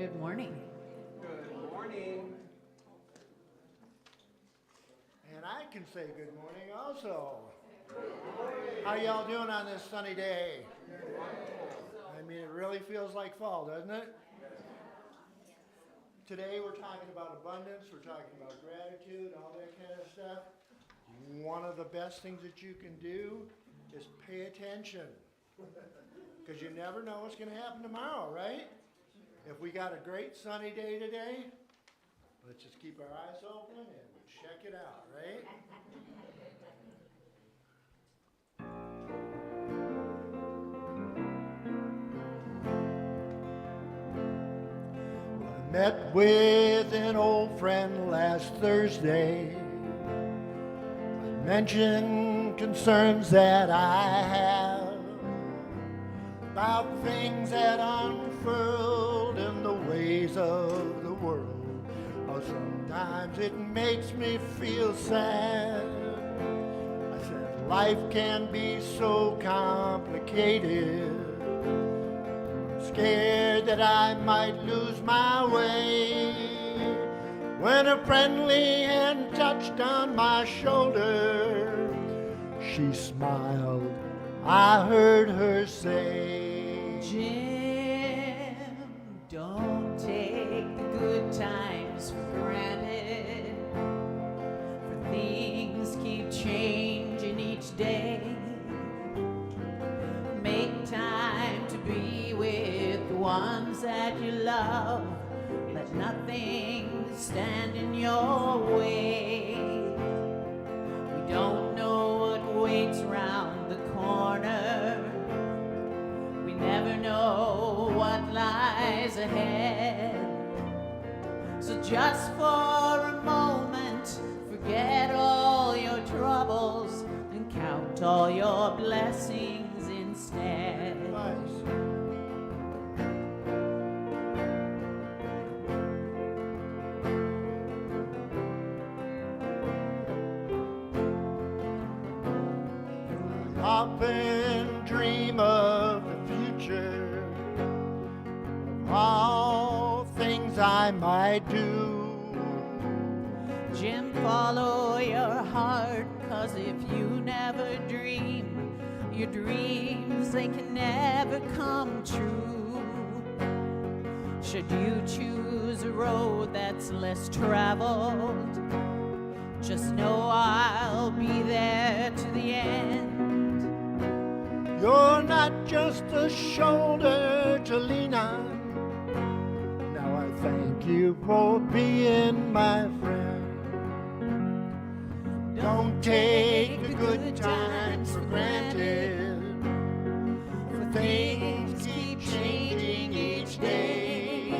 good morning. Good morning. And I can say good morning also. How y'all doing on this sunny day? I mean, it really feels like fall, doesn't it? Today we're talking about abundance, we're talking about gratitude, all that kind of stuff. One of the best things that you can do is pay attention. Because you never know what's going to happen tomorrow, right? If we got a great sunny day today, let's just keep our eyes open and check it out, right? I met with an old friend last Thursday. I mentioned concerns that I have about things that unfurled in the ways of the world. Oh, sometimes it makes me feel sad. I said life can be so complicated. I'm scared that I might lose my way. When a friendly hand touched on my shoulder, she smiled. I heard her say, Jim, don't take the good times for granted, for things keep changing each day. Make time to be with the ones that you love. Let nothing stand in your way. We don't know what waits round the corner. We never know what lies ahead. So just for a moment, forget all your troubles and count all your blessings instead. often dream of the future, of all things I might do. Jim, follow your heart, 'cause if you never dream, your dreams, they can never come true. Should you choose a road that's less traveled, just know I'll be there to the end. You're not just a shoulder to lean on. Now I thank you for being my friend. Don't take the good times for granted, for things keep changing each day.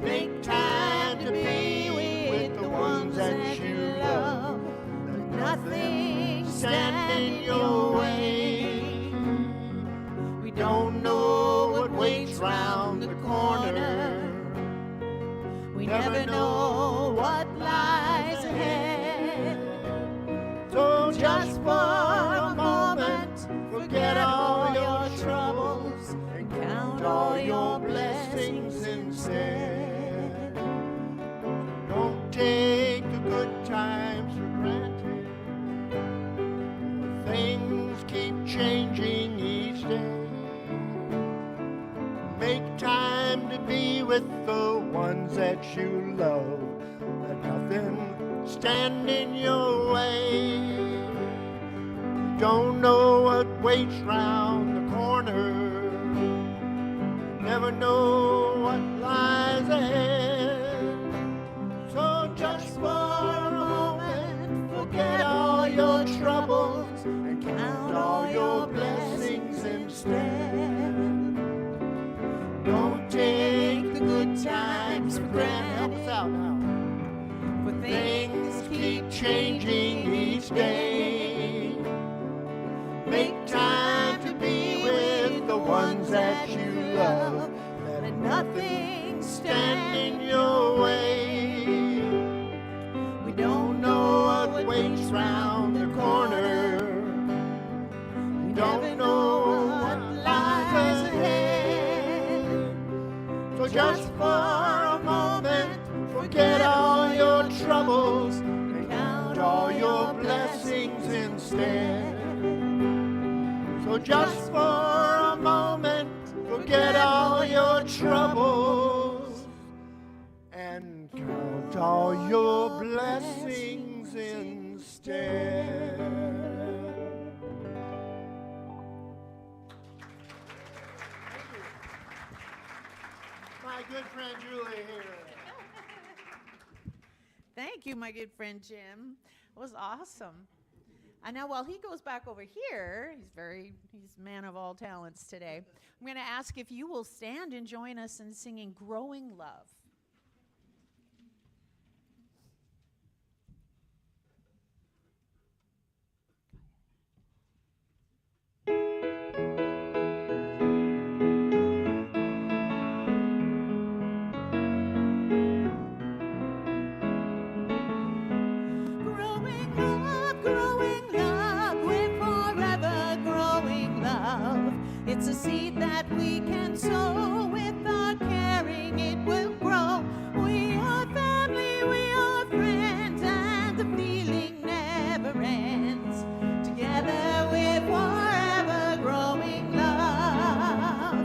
Make time to be with the ones that you love. Let nothing stand in your way. We don't know what waits round the corner. We never know what lies ahead. So Just for a moment, forget all your troubles and count all your blessings instead. Don't take the good times for granted. Things keep changing each day. Make time to be with the ones that you love. Let nothing stand in your way. Don't know what waits round the corner. Never know what lies ahead. So just for a moment, forget all your troubles and count all your blessings instead. Don't take the good times for granted. Help us out now. For Things keep changing each day. Make time to be with the ones that you love. Let nothing stand in your way. We don't know what waits round the corner. We don't know what lies ahead. So So just for a moment, forget all your troubles and count all your blessings instead. So just for a moment, forget all your troubles and count all your blessings instead. My good friend Julie here. Thank you, my good friend Jim. It was awesome. And now while he goes back over here, he's a man of all talents today. I'm going to ask if you will stand and join us in singing Growing Love. It's a seed that we can sow. Without caring, it will grow. We are family, we are friends, and the feeling never ends. Together we're forever growing love.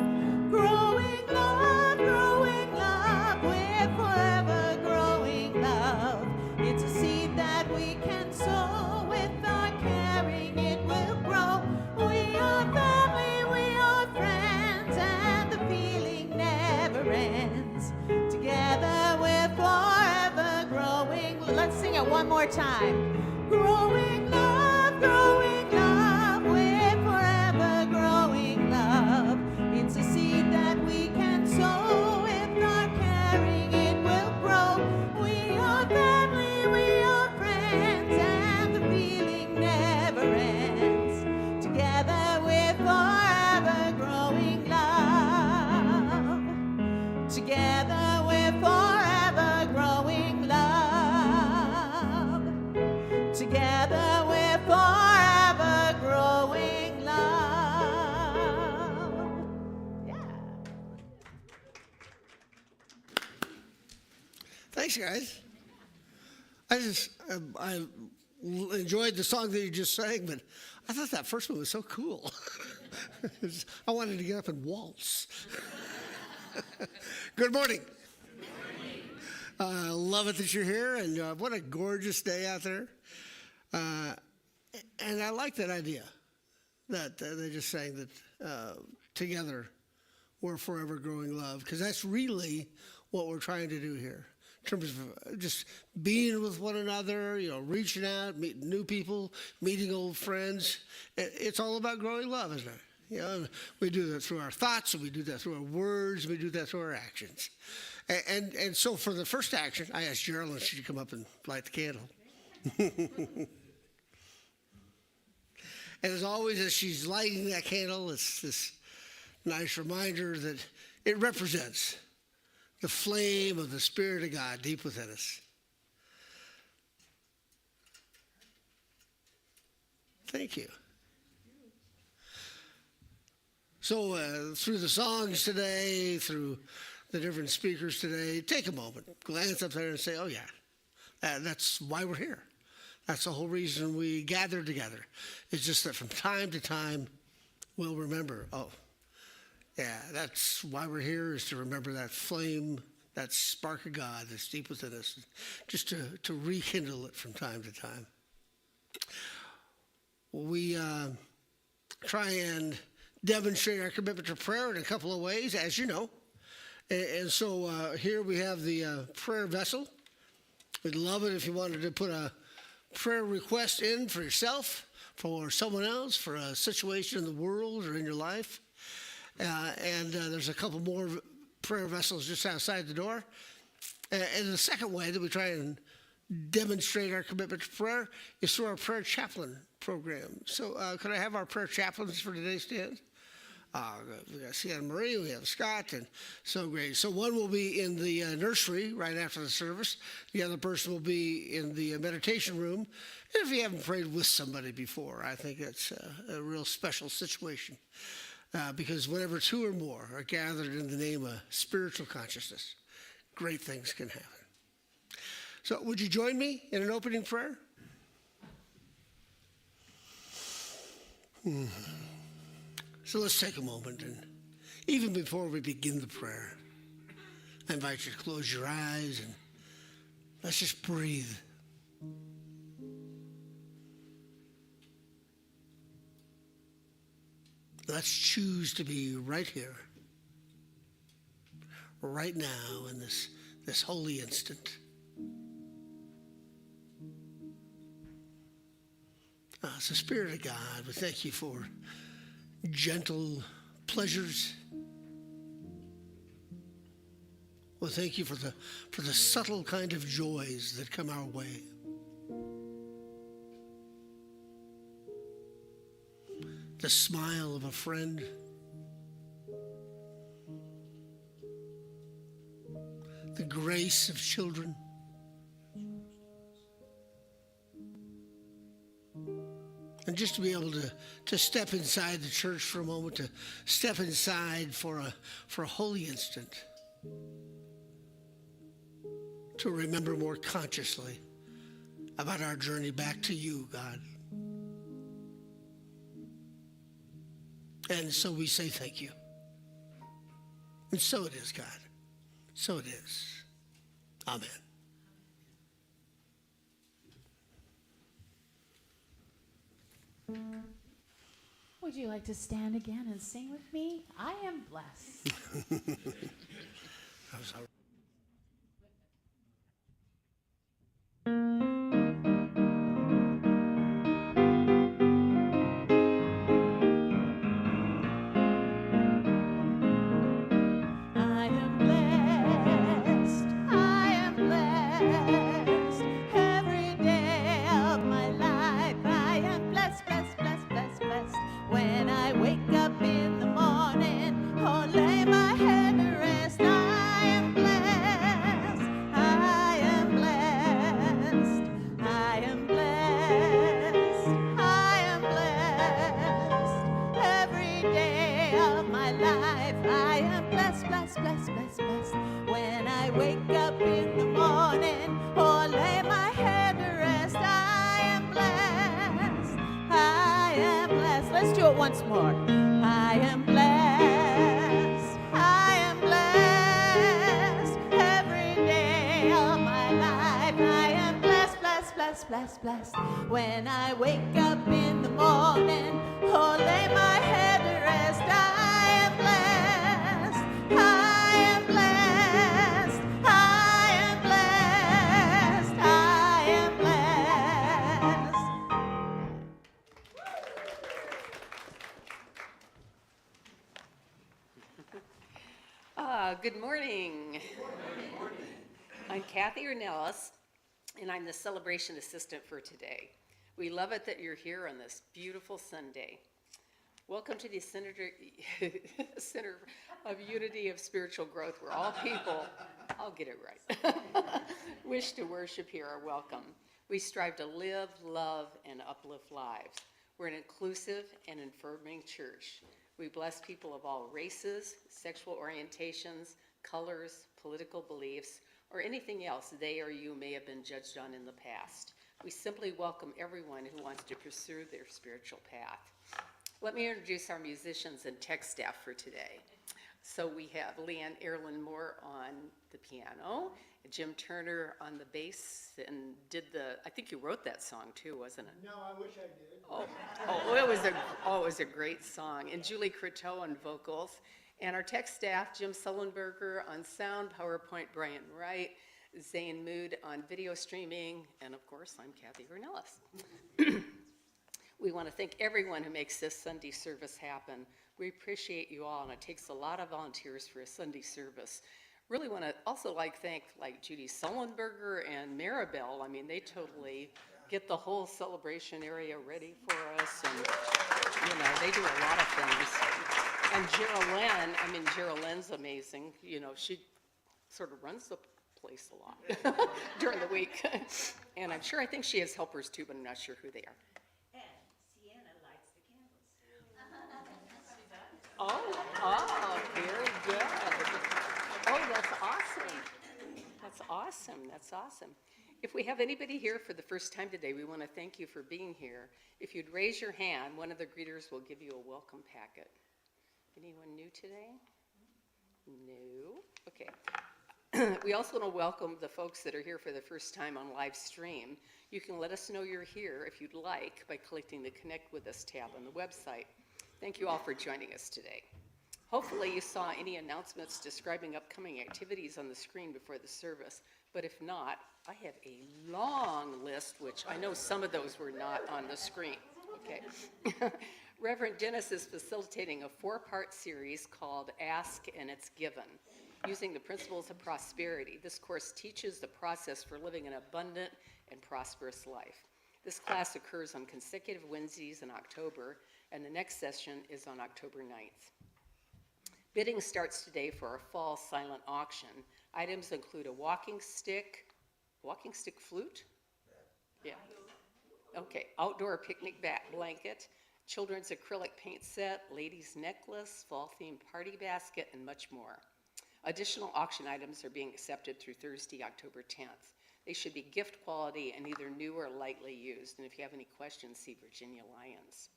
Growing love, we're forever growing love. It's a seed that we can sow. Without caring, it will grow. We are family, we are friends, and the feeling never ends. Together we're forever growing. Let's sing it one more time. Growing love, we're forever growing love. It's a seed that we can sow. Without caring, it will grow. We are family, we are friends, and the feeling never ends. Together we're forever growing love. Together we're forever growing love. Together we're forever growing love. Yeah. Thanks, guys. I enjoyed the song that you just sang, but I thought that first one was so cool. I wanted to get up and waltz. Good morning. Love it that you're here, and what a gorgeous day out there. And I like that idea that they just saying that together we're forever growing love, because that's really what we're trying to do here. In terms of just being with one another, reaching out, meeting new people, meeting old friends. It's all about growing love, isn't it? We do that through our thoughts, and we do that through our words, and we do that through our actions. And so for the first action, I asked Geraldine, should you come up and light the candle? And as always, as she's lighting that candle, it's this nice reminder that it represents the flame of the Spirit of God deep within us. Thank you. So through the songs today, through the different speakers today, take a moment, glance up there and say, oh yeah, that's why we're here. That's the whole reason we gather together. It's just that from time to time, we'll remember, oh, yeah, that's why we're here, is to remember that flame, that spark of God that's deep within us, just to rekindle it from time to time. We try and demonstrate our commitment to prayer in a couple of ways, as you know. And so here we have the prayer vessel. We'd love it if you wanted to put a prayer request in for yourself, for someone else, for a situation in the world or in your life. And there's a couple more prayer vessels just outside the door. And the second way that we try and demonstrate our commitment to prayer is through our prayer chaplain program. So could I have our prayer chaplains for today stand? We got Sienna Marie, we have Scott, and so great. So one will be in the nursery right after the service. The other person will be in the meditation room. And if you haven't prayed with somebody before, I think that's a real special situation. because whenever two or more are gathered in the name of spiritual consciousness, great things can happen. So would you join me in an opening prayer? So let's take a moment, and even before we begin the prayer, I invite you to close your eyes and let's just breathe. Let's choose to be right here, right now, in this holy instant. So Spirit of God, we thank you for gentle pleasures. We thank you for the subtle kind of joys that come our way. The smile of a friend, the grace of children, and just to be able to step inside the church for a moment, to step inside for a holy instant, to remember more consciously about our journey back to you, God. And so we say thank you. And so it is, God. So it is. Amen. Would you like to stand again and sing with me? I am blessed. I'm sorry. I am blessed. I am blessed. Every day of my life, I am blessed, blessed, blessed, blessed, blessed. When I wake up in the morning or lay my head to rest, I am blessed. I am blessed. I am blessed. I am blessed. Every day of my life, I am blessed, blessed, blessed, blessed, blessed. When I wake up in the morning or lay my head to rest, I am blessed. I am blessed. Let's do it once more. I am blessed. I am blessed. Every day of my life, I am blessed, blessed, blessed, blessed, blessed. When I wake up in the morning or lay my head to rest, I am blessed. I am blessed. I am blessed. I am blessed. Good morning. I'm Kathy Ornelas, and I'm the celebration assistant for today. We love it that you're here on this beautiful Sunday. Welcome to the Center of Unity of Spiritual Growth, where all people, I'll get it right, wish to worship here are welcome. We strive to live, love, and uplift lives. We're an inclusive and affirming church. We bless people of all races, sexual orientations, colors, political beliefs, or anything else they or you may have been judged on in the past. We simply welcome everyone who wants to pursue their spiritual path. Let me introduce our musicians and tech staff for today. So we have Leanne Erlin Moore on the piano, Jim Turner on the bass, and I think you wrote that song too, wasn't it? No, I wish I did. It was a great song. And Julie Croteau on vocals. And our tech staff, Jim Sullenberger on sound, PowerPoint, Brian Wright, Zane Mood on video streaming, and of course, I'm Kathy Ornelas. We want to thank everyone who makes this Sunday service happen. We appreciate you all, and it takes a lot of volunteers for a Sunday service. Really want to also thank Judy Sullenberger and Maribel. I mean, they totally get the whole celebration area ready for us, and they do a lot of things. And Geralyn's amazing. She sort of runs the place a lot during the week. And I think she has helpers too, but I'm not sure who they are. And Sienna lights the candles. Oh, very good. Oh, that's awesome. That's awesome. That's awesome. If we have anybody here for the first time today, we want to thank you for being here. If you'd raise your hand, one of the greeters will give you a welcome packet. Anyone new today? No? Okay. We also want to welcome the folks that are here for the first time on live stream. You can let us know you're here if you'd like by clicking the Connect With Us tab on the website. Thank you all for joining us today. Hopefully you saw any announcements describing upcoming activities on the screen before the service, but if not, I have a long list, which I know some of those were not on the screen. Okay. Reverend Dennis is facilitating a 4-part series called Ask and It's Given, using the principles of prosperity. This course teaches the process for living an abundant and prosperous life. This class occurs on consecutive Wednesdays in October, and the next session is on October 9th. Bidding starts today for our fall silent auction. Items include a walking stick flute? Yeah. Okay, outdoor picnic blanket, children's acrylic paint set, ladies' necklace, fall-themed party basket, and much more. Additional auction items are being accepted through Thursday, October 10th. They should be gift quality and either new or lightly used. And if you have any questions, see Virginia Lyons.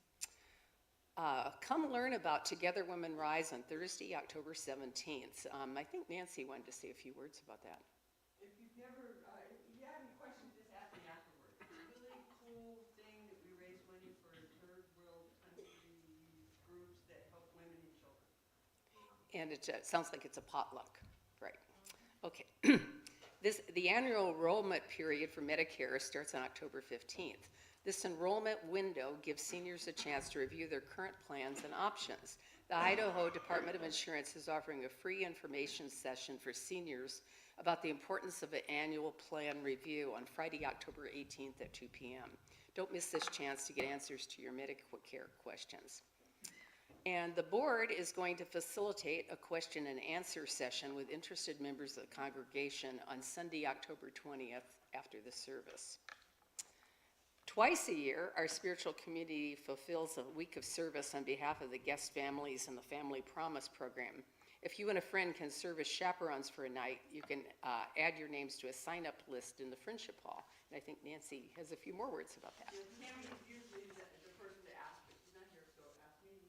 Come learn about Together Women Rise on Thursday, October 17th. I think Nancy wanted to say a few words about that. If you've never, if you have any questions, just ask me afterwards. It's a really cool thing that we raise money for third world country groups that help women and children. And it sounds like it's a potluck, right? Okay. The annual enrollment period for Medicare starts on October 15th. This enrollment window gives seniors a chance to review their current plans and options. The Idaho Department of Insurance is offering a free information session for seniors about the importance of an annual plan review on Friday, October 18th at 2 p.m. Don't miss this chance to get answers to your Medicare questions. And the board is going to facilitate a question and answer session with interested members of the congregation on Sunday, October 20th after the service. Twice a year, our spiritual community fulfills a week of service on behalf of the guest families and the Family Promise program. If you and a friend can serve as chaperones for a night, you can add your names to a sign-up list in the Friendship Hall. And I think Nancy has a few more words about that. Yeah, Tammy is usually the person to ask, but she's not here, so ask me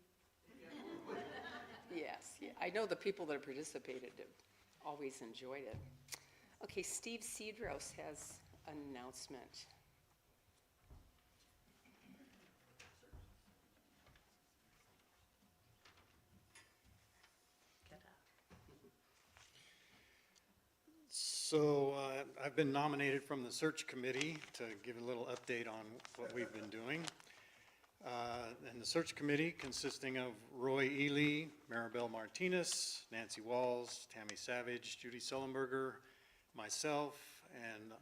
if you have more questions. Yes, yeah, I know the people that have participated have always enjoyed it. Okay, Steve Cedros has an announcement. So I've been nominated from the search committee to give a little update on what we've been doing. And the search committee consisting of Roy Ely, Maribel Martinez, Nancy Walls, Tammy Savage, Judy Sullenberger, myself, and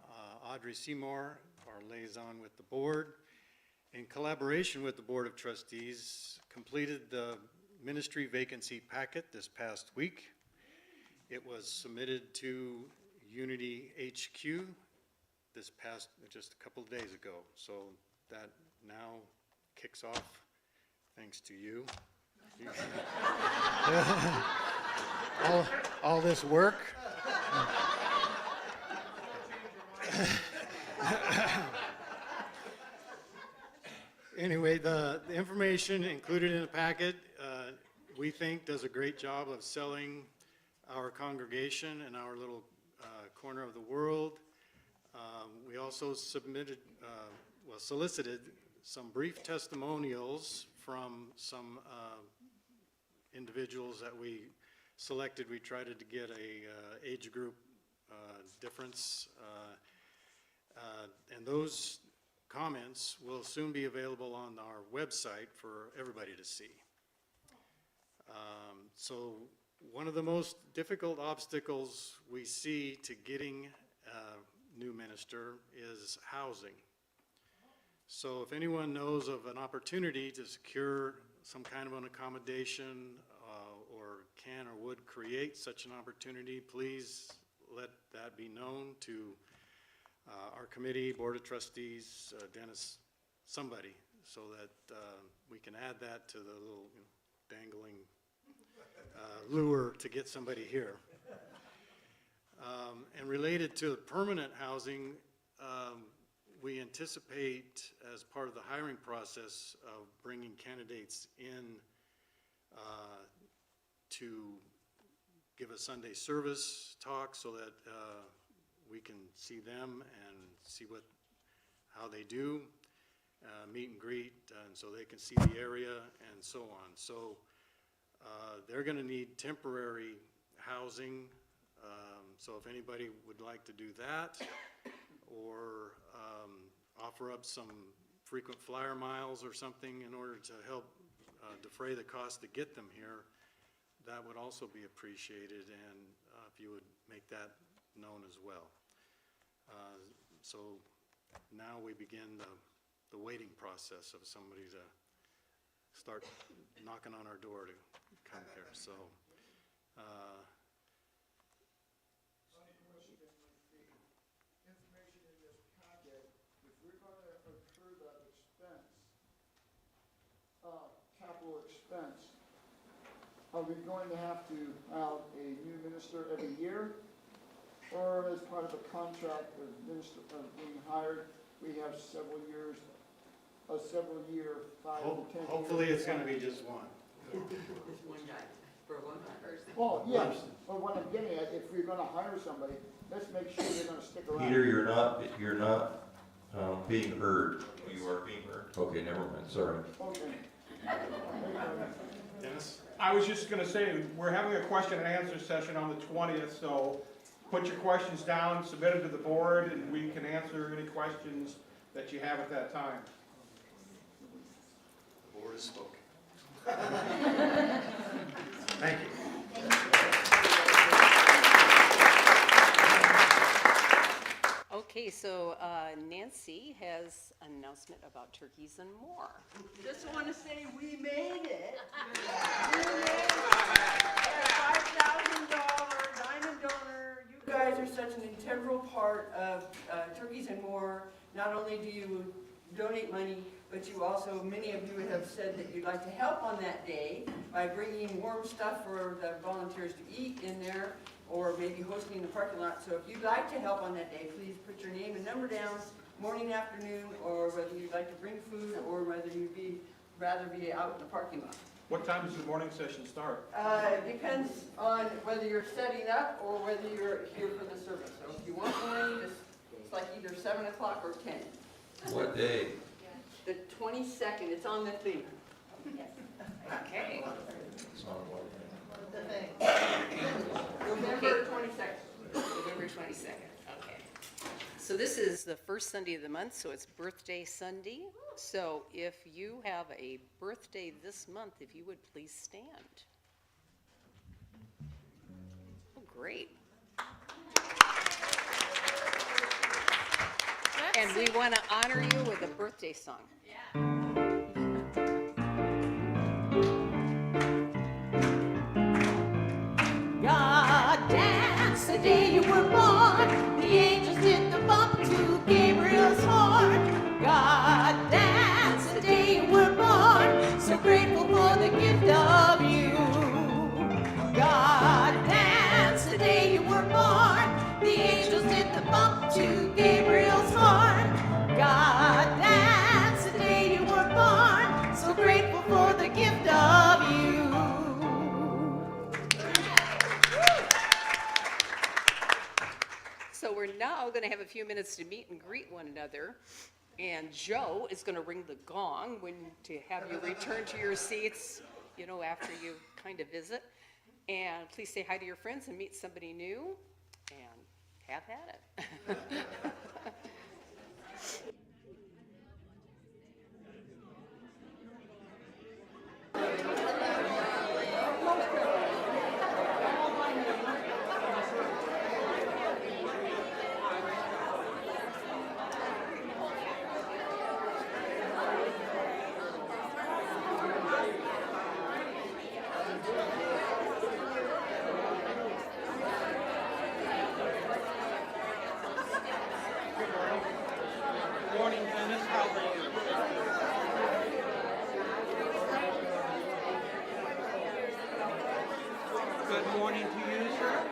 Audrey Seymour, our liaison with the board, in collaboration with the Board of Trustees, completed the ministry vacancy packet this past week. It was submitted to Unity HQ this past, just a couple of days ago. So that now kicks off, thanks to you. all this work. Anyway, the information included in the packet, we think does a great job of selling our congregation and our little corner of the world. We also solicited some brief testimonials from some individuals that we selected. We tried to get a age group difference, and those comments will soon be available on our website for everybody to see. So one of the most difficult obstacles we see to getting a new minister is housing. So if anyone knows of an opportunity to secure some kind of an accommodation or can or would create such an opportunity, please let that be known to our committee, Board of Trustees, Dennis, somebody, so that we can add that to the little dangling lure to get somebody here. And related to permanent housing, we anticipate as part of the hiring process of bringing candidates in to give a Sunday service talk so that we can see them and see how they do, meet and greet, and so they can see the area and so on. So they're going to need temporary housing. So if anybody would like to do that, or offer up some frequent flyer miles or something in order to help defray the cost to get them here, that would also be appreciated, and if you would make that known as well. So now we begin the waiting process of somebody to start knocking on our door to come here. So Information in this packet, if we're going to incur that expense, capital expense, are we going to have to have a new minister every year? Or as part of a contract of minister being hired, we have several years, a several year, 5 to 10 years? hopefully it's going to be just one. Just one guy, for one person. Well, yes, but what I'm getting at, if we're gonna hire somebody, let's make sure they're gonna stick around. Peter, you're not being heard. You are being heard. Okay, never mind, sorry. Okay. Dennis? I was just gonna say, we're having a question and answer session on the 20th, so put your questions down, submit it to the board, and we can answer any questions that you have at that time. The board has spoken. Thank you. Okay, so Nancy has an announcement about turkeys and more. Just want to say we made it. We made it. $5,000 diamond donor. You guys are such an integral part of Turkeys and More. Not only do you donate money, but you also, many of you have said that you'd like to help on that day by bringing warm stuff for the volunteers to eat in there, or maybe hosting the parking lot. So if you'd like to help on that day, please put your name and number down, morning, afternoon, or whether you'd like to bring food, or whether you'd rather be out in the parking lot. What time does the morning session start? It depends on whether you're setting up or whether you're here for the service. So if you want morning, it's like either 7 o'clock or 10. What day? The 22nd, it's on the thing. Okay. It's on what? November 22nd. November 22nd, okay. So this is the first Sunday of the month, so it's Birthday Sunday. So if you have a birthday this month, if you would please stand. Oh, great. And we want to honor you with a birthday song. God danced the day you were born. The angels did the bump to Gabriel's horn. God danced the day you were born. So grateful for the gift of you. God danced the day you were born. The angels did the bump to Gabriel's horn. God danced the day you were born. So grateful for the gift of you. So we're now going to have a few minutes to meet and greet one another. And Joe is going to ring the gong to have you return to your seats, after you kind of visit. And please say hi to your friends and meet somebody new. And have at it. Good morning to you, sir.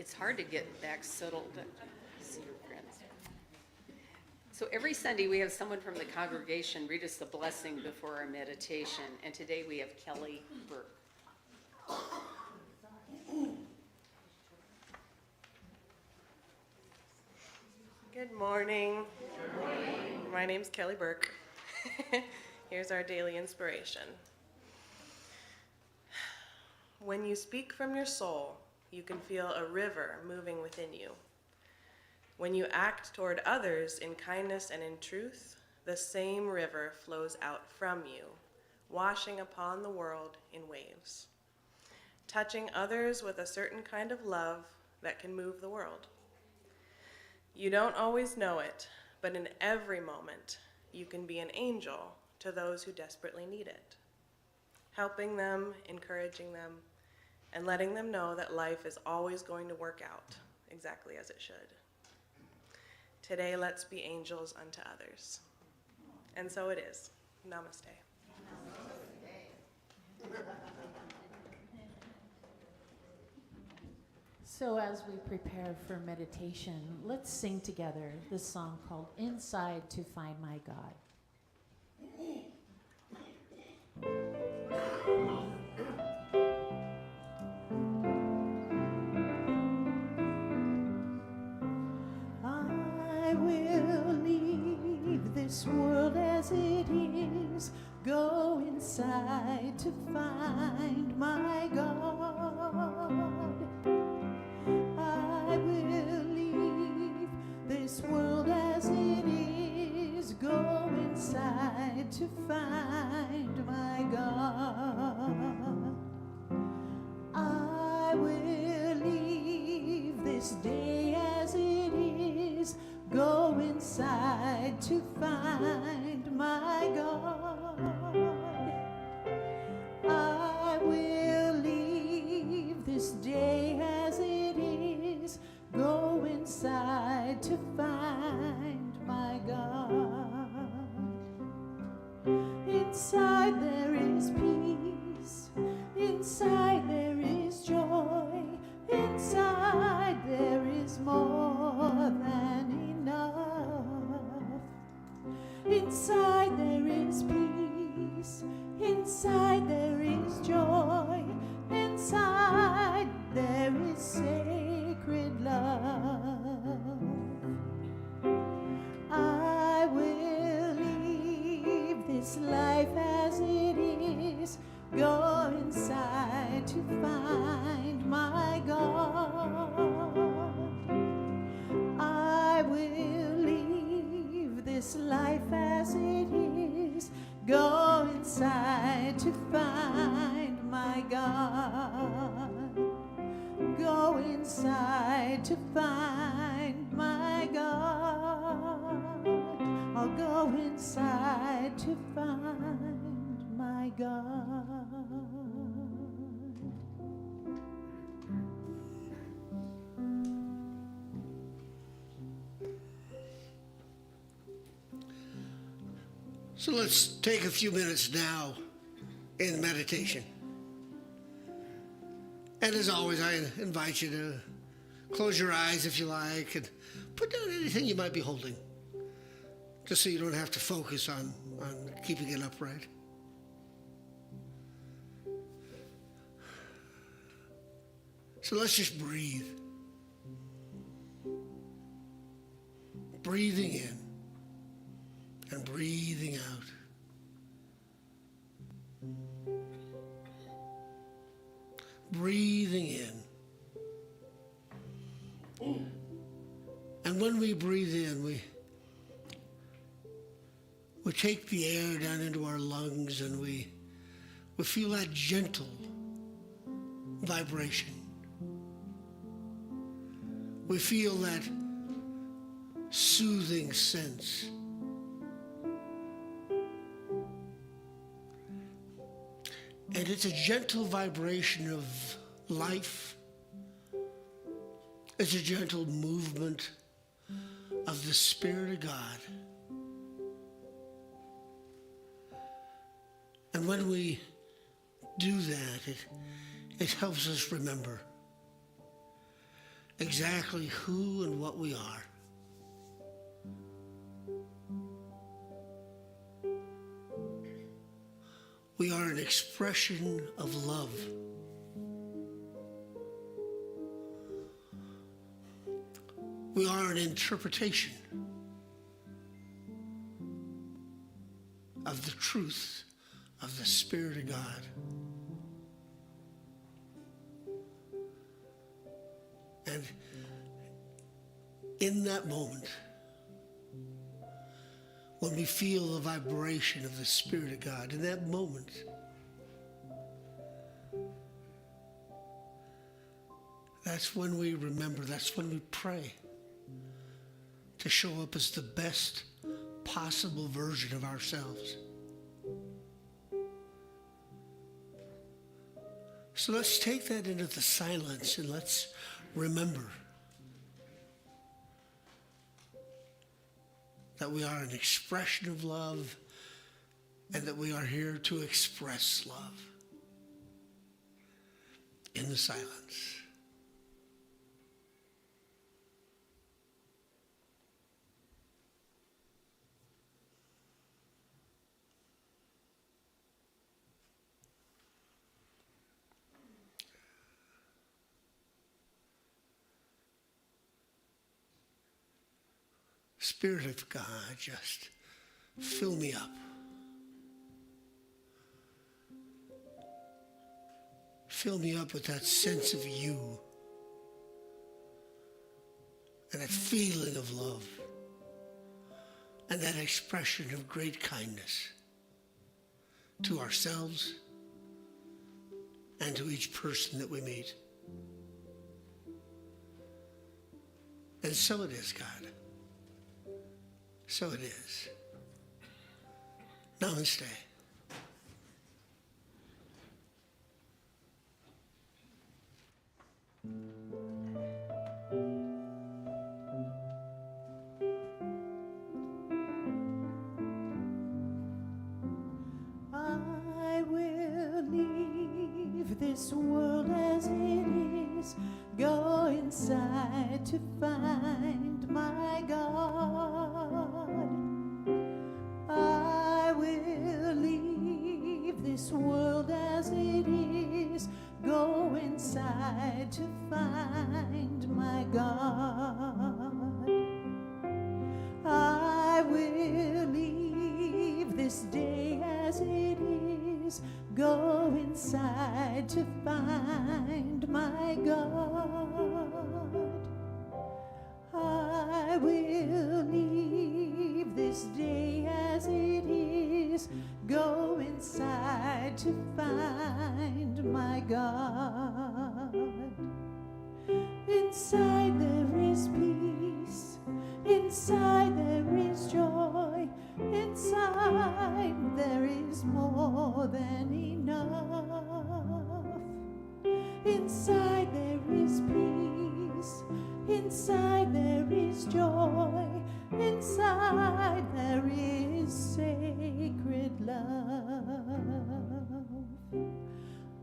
It's hard to get back settled. See your friends. So every Sunday we have someone from the congregation read us the blessing before our meditation, and today we have Kelly Burke. Good morning. Good morning. My name's Kelly Burke. Here's our daily inspiration. When you speak from your soul, you can feel a river moving within you. When you act toward others in kindness and in truth, the same river flows out from you, washing upon the world in waves, touching others with a certain kind of love that can move the world. You don't always know it, but in every moment, you can be an angel to those who desperately need it, helping them, encouraging them, and letting them know that life is always going to work out exactly as it should. Today, let's be angels unto others. And so it is. Namaste. So as we prepare for meditation, let's sing together this song called Inside to Find My God. I will leave this world as it is, go inside to find my God. I will leave this world as it is, go inside to find my God. I will leave this day as it is, go inside to find my God. I will leave this day as it is, go inside to find my God. Inside there is peace, inside there is joy, inside there is more than enough. Inside there is peace, inside there is joy, inside there is sacred love. I will leave this life as it is, go inside to find my God. I will leave this life as it is, go inside to find my God. Go inside to find my God. I'll go inside inside to find my God. So let's take a few minutes now in meditation. And as always, I invite you to close your eyes if you like and put down anything you might be holding, just so you don't have to focus on keeping it upright. So let's just breathe. Breathing in and breathing out. Breathing in. And when we breathe in, we take the air down into our lungs and we feel that gentle vibration. We feel that soothing sense. And it's a gentle vibration of life. It's a gentle movement of the Spirit of God. And when we do that, it helps us remember exactly who and what we are. We are an expression of love. We are an interpretation of the truth of the Spirit of God. And in that moment, when we feel the vibration of the Spirit of God, in that moment, that's when we remember, that's when we pray to show up as the best possible version of ourselves. So let's take that into the silence and let's remember that we are an expression of love and that we are here to express love in the silence. Spirit of God, just fill me up. Fill me up with that sense of you and that feeling of love and that expression of great kindness to ourselves and to each person that we meet. And so it is, God. So it is. Namaste. I will leave this world as it is, go inside to find my God. I will leave this world as it is, go inside to find my God. I will leave this day as it is, go inside to find my God. I will leave this day as it is, go inside to find my God. Inside there is peace, Inside there is joy, inside there is more than enough. Inside there is peace, inside there is joy, inside there is sacred love.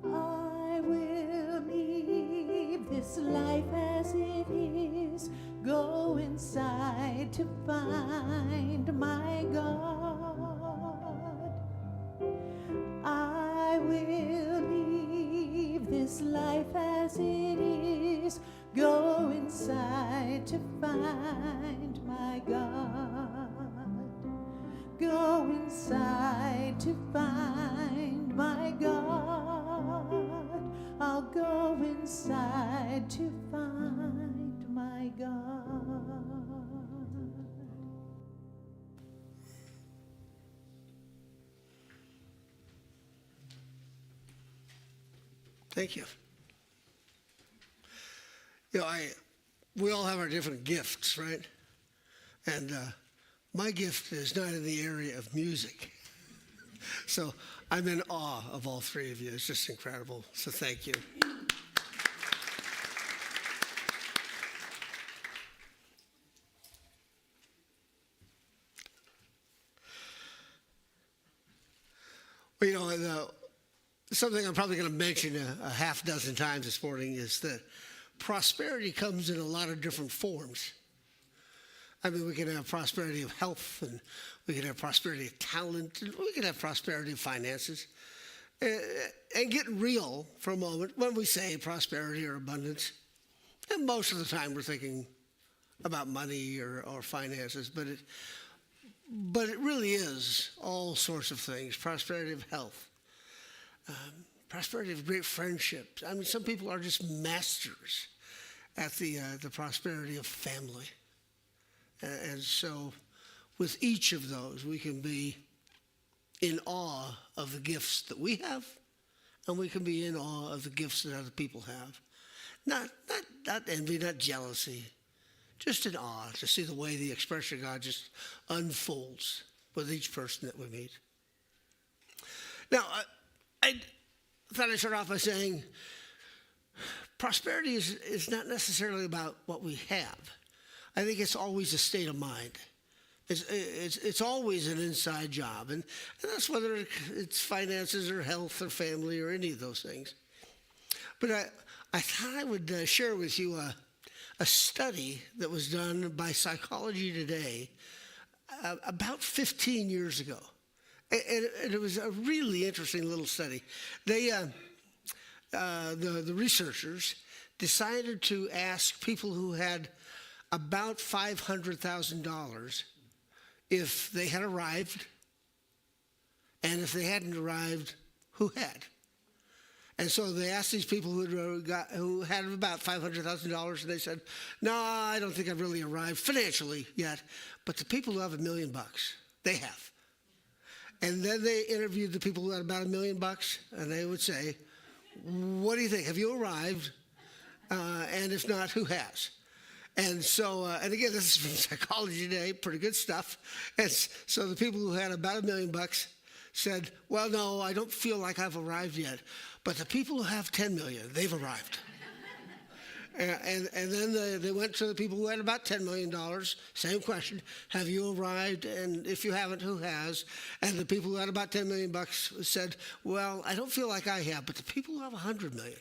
I will leave this life as it is, go inside to find my God. I will leave this life as it is, go inside to find my God. Go inside to find my God. I'll go inside to find my God. Thank you. You know, we all have our different gifts, right? And my gift is not in the area of music. So I'm in awe of all three of you. It's just incredible. So thank you. Well, you know, something I'm probably going to mention a half dozen times this morning is that prosperity comes in a lot of different forms. I mean, we can have prosperity of health, and we can have prosperity of talent, and we can have prosperity of finances. And getting real for a moment, when we say prosperity or abundance, and most of the time we're thinking about money or finances, but it really is all sorts of things. Prosperity of health, prosperity of great friendships. I mean, some people are just masters at the prosperity of family. And so with each of those, we can be in awe of the gifts that we have, and we can be in awe of the gifts that other people have. Not envy, not jealousy, just in awe to see the way the expression of God just unfolds with each person that we meet. Now, I thought I'd start off by saying prosperity is not necessarily about what we have. I think it's always a state of mind. It's always an inside job, and that's whether it's finances or health or family or any of those things. But I thought I would share with you a study that was done by Psychology Today about 15 years ago. And it was a really interesting little study. They, the researchers decided to ask people who had about $500,000 if they had arrived, and if they hadn't arrived, who had. And so they asked these people who had about $500,000, and they said, "No, I don't think I've really arrived financially yet, but the people who have $1 million, they have." And then they interviewed the people who had about $1 million, and they would say, "What do you think? Have you arrived? And if not, who has?" And so, and again, this is from Psychology Today, pretty good stuff. And so the people who had about $1 million said, "Well, no, I don't feel like I've arrived yet. But the people who have 10 million, they've arrived." And then they went to the people who had about $10 million, same question, "Have you arrived? And if you haven't, who has?" And the people who had about $10 million said, "Well, I don't feel like I have, but the people who have 100 million.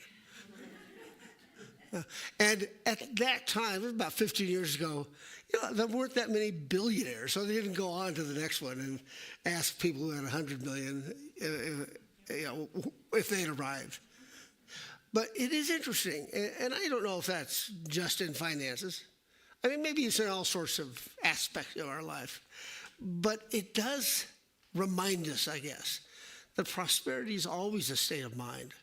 And at that time, it was about 15 years ago, you know, there weren't that many billionaires, so they didn't go on to the next one and ask people who had 100 million, if they had arrived. But it is interesting, and I don't know if that's just in finances. I mean, maybe it's in all sorts of aspects of our life. But it does remind us, I guess, that prosperity is always a state of mind.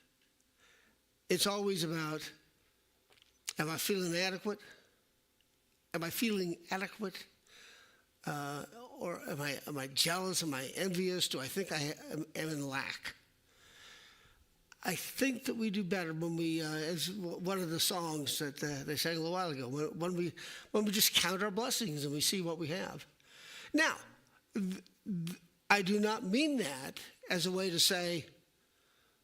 It's always about, am I feeling adequate? Am I feeling adequate? Or am I jealous? Am I envious? Do I think I am in lack? I think that we do better when we, as one of the songs that they sang a little while ago, when we just count our blessings and we see what we have. Now, I do not mean that as a way to say,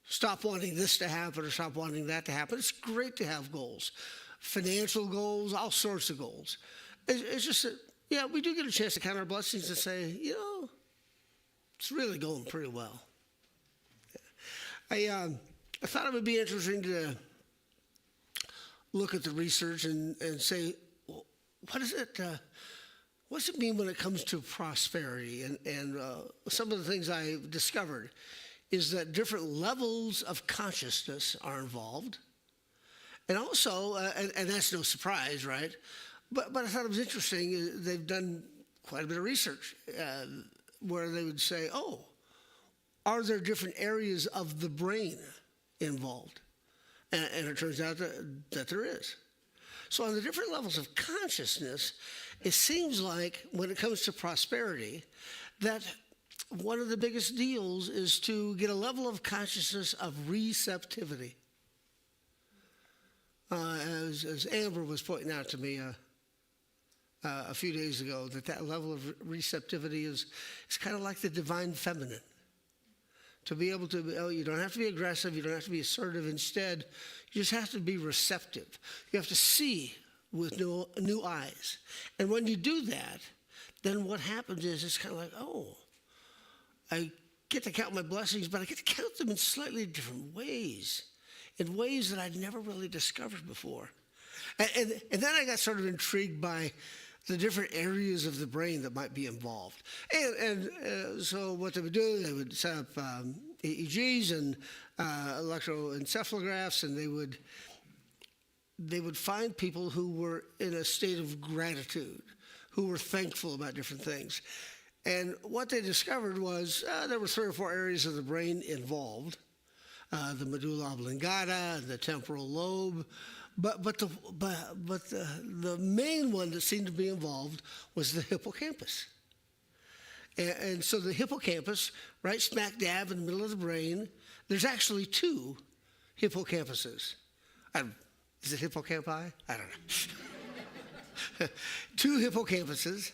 stop wanting this to happen or stop wanting that to happen. It's great to have goals, financial goals, all sorts of goals. It's just that, yeah, we do get a chance to count our blessings and say, you know, it's really going pretty well. I thought it would be interesting to look at the research and say, well, what does it mean when it comes to prosperity? And some of the things I discovered is that different levels of consciousness are involved. And also, and that's no surprise, right? But I thought it was interesting, they've done quite a bit of research where they would say, oh, are there different areas of the brain involved? And it turns out that there is. So on the different levels of consciousness, it seems like when it comes to prosperity, that one of the biggest deals is to get a level of consciousness of receptivity. As Amber was pointing out to me a few days ago, that level of receptivity is kind of like the divine feminine. To be able to, you don't have to be aggressive, you don't have to be assertive. Instead, you just have to be receptive. You have to see with new eyes. And when you do that, then what happens is it's kind of like, oh, I get to count my blessings, but I get to count them in slightly different ways, in ways that I'd never really discovered before. And then I got sort of intrigued by the different areas of the brain that might be involved. So what they would do, they would set up EEGs and electroencephalographs, and they would find people who were in a state of gratitude, who were thankful about different things. And what they discovered was there were 3 or 4 areas of the brain involved, the medulla oblongata, the temporal lobe, but the main one that seemed to be involved was the hippocampus. And so the hippocampus, right smack dab in the middle of the brain, there's actually 2 hippocampuses. Is it hippocampi? I don't know. 2 hippocampuses.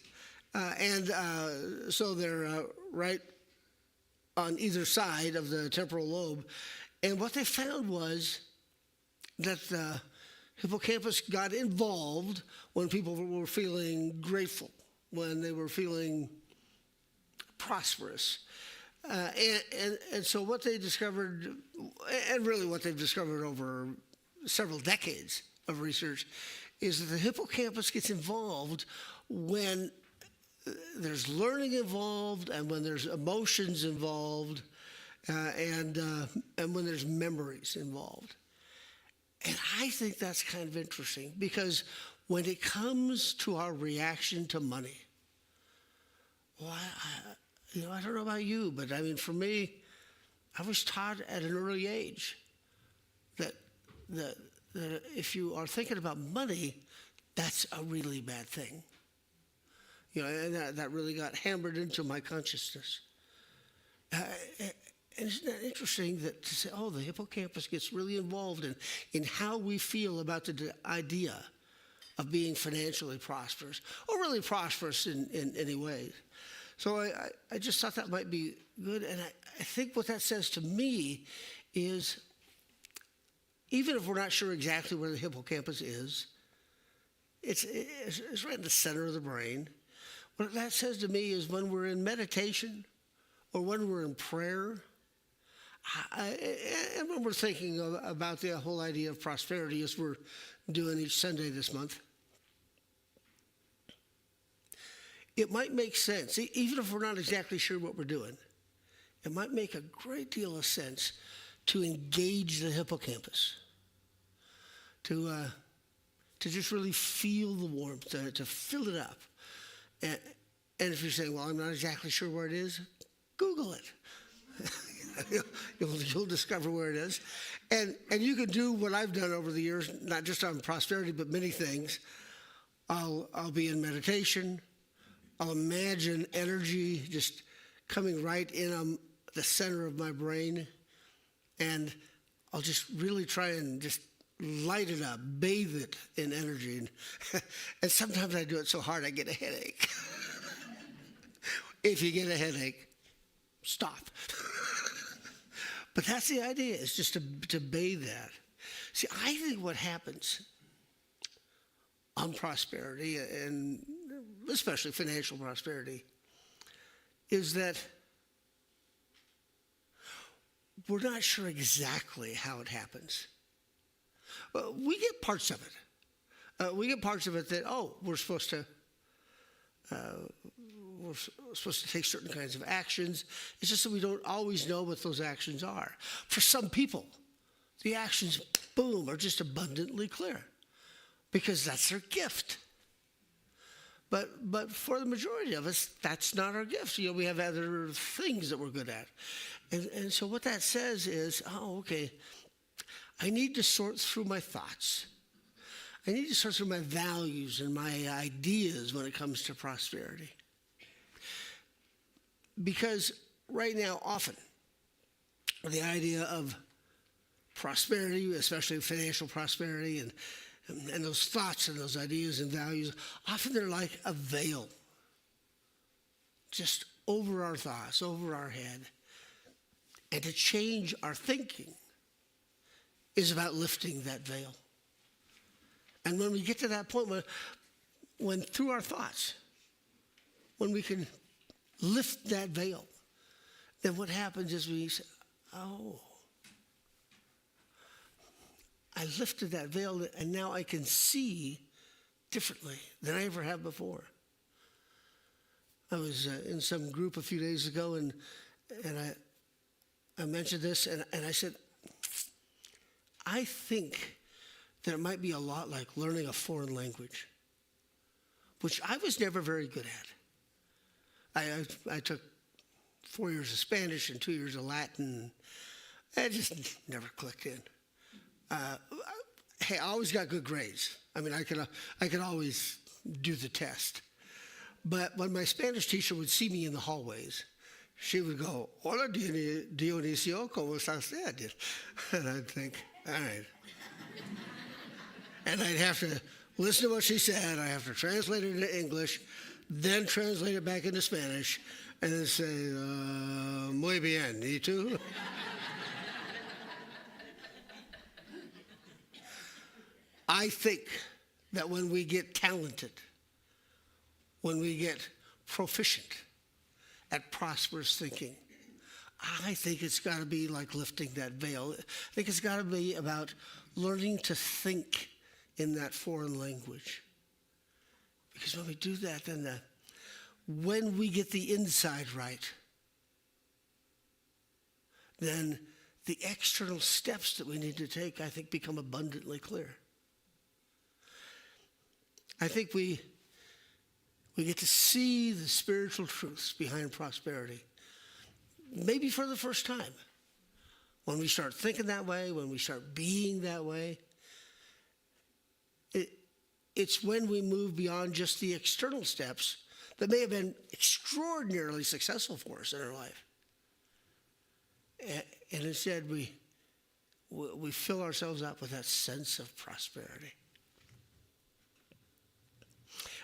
So they're right on either side of the temporal lobe. And what they found was that the hippocampus got involved when people were feeling grateful, when they were feeling prosperous. And so what they discovered, and really what they've discovered over several decades of research, is that the hippocampus gets involved when there's learning involved and when there's emotions involved and when there's memories involved. And I think that's kind of interesting because when it comes to our reaction to money, well, I don't know about you, but I mean, for me, I was taught at an early age that if you are thinking about money, that's a really bad thing. And that really got hammered into my consciousness. And isn't that interesting that to say, oh, the hippocampus gets really involved in how we feel about the idea of being financially prosperous, or really prosperous in any way. So I just thought that might be good. And I think what that says to me is, even if we're not sure exactly where the hippocampus is, it's right in the center of the brain. What that says to me is when we're in meditation or when we're in prayer, and when we're thinking about the whole idea of prosperity as we're doing each Sunday this month, it might make sense, even if we're not exactly sure what we're doing, it might make a great deal of sense to engage the hippocampus, to just really feel the warmth, to fill it up. And if you're saying, well, I'm not exactly sure where it is, Google it. You'll discover where it is. And you can do what I've done over the years, not just on prosperity, but many things. I'll be in meditation. I'll imagine energy just coming right in the center of my brain. And I'll just really try and just light it up, bathe it in energy. And sometimes I do it so hard I get a headache. If you get a headache, stop. But that's the idea, is just to bathe that. See, I think what happens on prosperity, and especially financial prosperity, is that we're not sure exactly how it happens. We get parts of it. We get parts of it that, we're supposed to take certain kinds of actions. It's just that we don't always know what those actions are. For some people, the actions, boom, are just abundantly clear because that's their gift. But for the majority of us, that's not our gift. We have other things that we're good at. And so what that says is, okay, I need to sort through my thoughts. I need to sort through my values and my ideas when it comes to prosperity. Because right now, often, the idea of prosperity, especially financial prosperity, and those thoughts and those ideas and values, often they're like a veil, just over our thoughts, over our head. And to change our thinking is about lifting that veil. And when we get to that point when through our thoughts, when we can lift that veil, then what happens is we say, I lifted that veil and now I can see differently than I ever have before. I was in some group a few days ago and I mentioned this and I said, I think that it might be a lot like learning a foreign language, which I was never very good at. I took 4 years of Spanish and 2 years of Latin. It just never clicked in. Hey, I always got good grades. I mean, I could always do the test. But when my Spanish teacher would see me in the hallways, she would go, "Hola, Dionisio, ¿cómo está usted?" And I'd think, all right. And I'd have to listen to what she said. I have to translate it into English, then translate it back into Spanish, and then say, muy bien, ¿y tú? I think that when we get talented, when we get proficient at prosperous thinking, I think it's got to be like lifting that veil. I think it's got to be about learning to think in that foreign language. Because when we do that, then when we get the inside right, then the external steps that we need to take, I think, become abundantly clear. I think we get to see the spiritual truths behind prosperity, maybe for the first time. When we start thinking that way, when we start being that way, it's when we move beyond just the external steps that may have been extraordinarily successful for us in our life. And instead, we fill ourselves up with that sense of prosperity.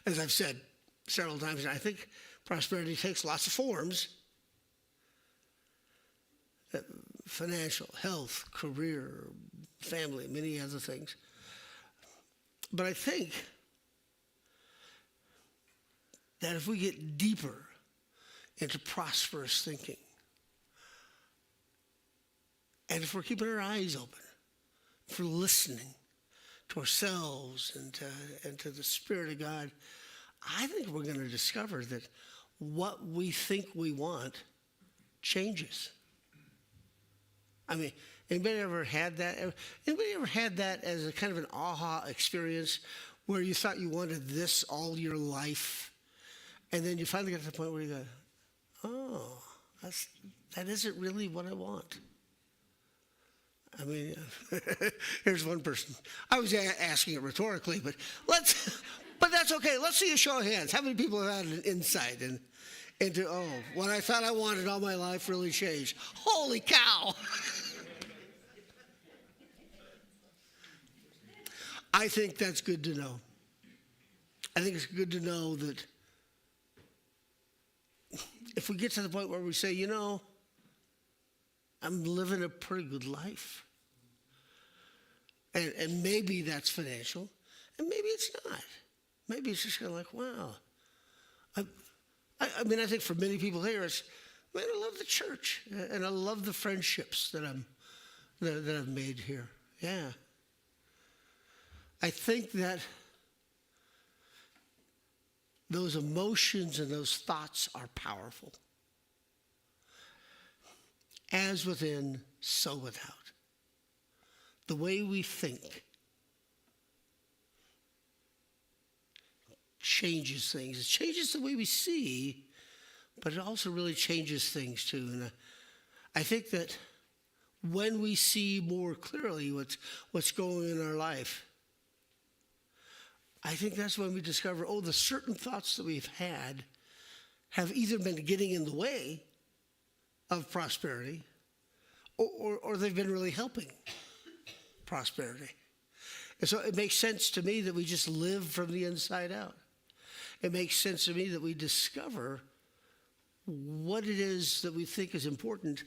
As I've said several times, I think prosperity takes lots of forms. Financial, health, career, family, many other things. But I think that if we get deeper into prosperous thinking, and if we're keeping our eyes open, if we're listening to ourselves and to the Spirit of God, I think we're going to discover that what we think we want changes. I mean, anybody ever had that? Anybody ever had that as a kind of an aha experience where you thought you wanted this all your life, and then you finally get to the point where you go, oh, that isn't really what I want. I mean, here's one person. I was asking it rhetorically, but that's okay. Let's see a show of hands. How many people have had an insight into, what I thought I wanted all my life really changed? Holy cow! I think that's good to know. I think it's good to know that if we get to the point where we say, you know, I'm living a pretty good life. And maybe that's financial, and maybe it's not. Maybe it's just kind of like, wow. I mean, I think for many people here, it's, man, I love the church, and I love the friendships that I've made here. Yeah. I think that those emotions and those thoughts are powerful. As within, so without. The way we think changes things. It changes the way we see, but it also really changes things too. And I think that when we see more clearly what's going on in our life, I think that's when we discover, oh, the certain thoughts that we've had have either been getting in the way of prosperity, or they've been really helping prosperity. And so it makes sense to me that we just live from the inside out. It makes sense to me that we discover what it is that we think is important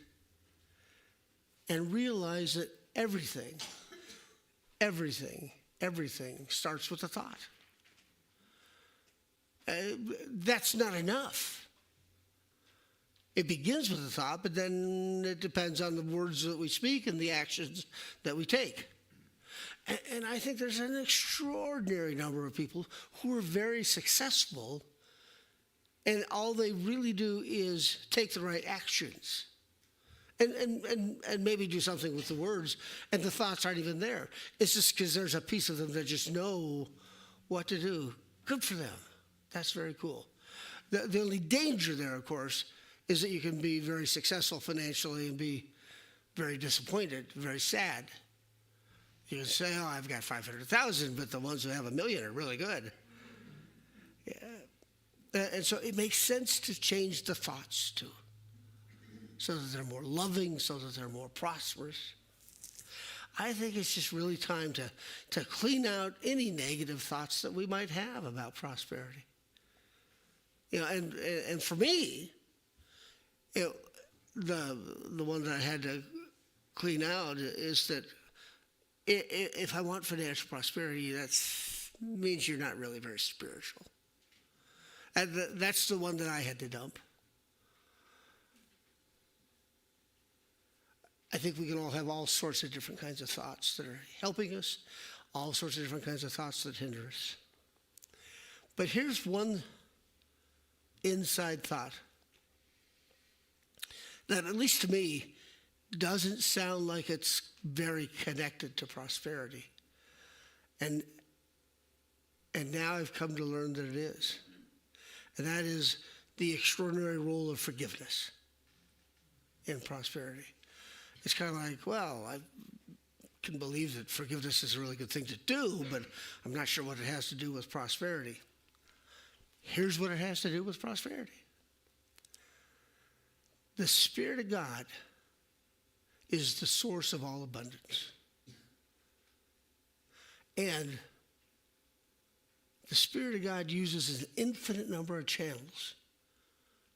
and realize that everything starts with a thought. That's not enough. It begins with a thought, but then it depends on the words that we speak and the actions that we take. And I think there's an extraordinary number of people who are very successful, and all they really do is take the right actions. And maybe do something with the words, and the thoughts aren't even there. It's just because there's a piece of them that just know what to do. Good for them. That's very cool. The only danger there, of course, is that you can be very successful financially and be very disappointed, very sad. You can say, oh, I've got 500,000, but the ones who have $1 million are really good. Yeah. And so it makes sense to change the thoughts too, so that they're more loving, so that they're more prosperous. I think it's just really time to clean out any negative thoughts that we might have about prosperity. You know, and for me, you know, the one that I had to clean out is that if I want financial prosperity, that means you're not really very spiritual. And that's the one that I had to dump. I think we can all have all sorts of different kinds of thoughts that are helping us, all sorts of different kinds of thoughts that hinder us. But here's one inside thought that, at least to me, doesn't sound like it's very connected to prosperity. And now I've come to learn that it is. And that is the extraordinary role of forgiveness in prosperity. It's kind of like, well, I can believe that forgiveness is a really good thing to do, but I'm not sure what it has to do with prosperity. Here's what it has to do with prosperity. The Spirit of God is the source of all abundance. And the Spirit of God uses an infinite number of channels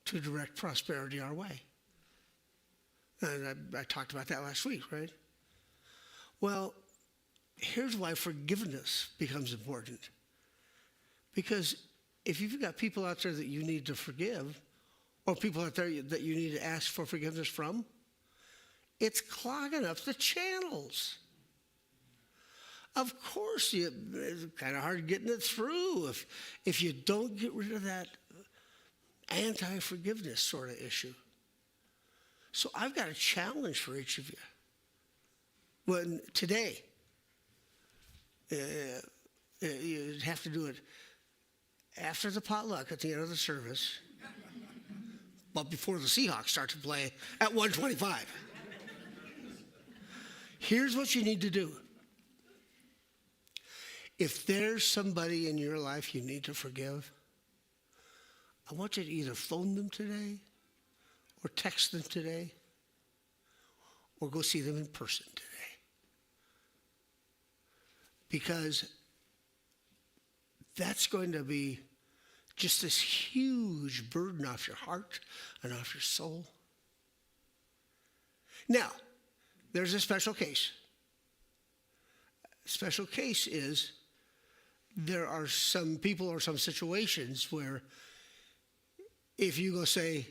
to direct prosperity our way. And I talked about that last week, right? Well, here's why forgiveness becomes important. Because if you've got people out there that you need to forgive, or people out there that you need to ask for forgiveness from, it's clogging up the channels. Of course, it's kind of hard getting it through if you don't get rid of that anti-forgiveness sort of issue. So I've got a challenge for each of you. When today, you'd have to do it after the potluck at the end of the service, but before the Seahawks start to play at 1:25. Here's what you need to do. If there's somebody in your life you need to forgive, I want you to either phone them today, or text them today, or go see them in person today. Because that's going to be just this huge burden off your heart and off your soul. Now, there's a special case. Special case is there are some people or some situations where if you go say,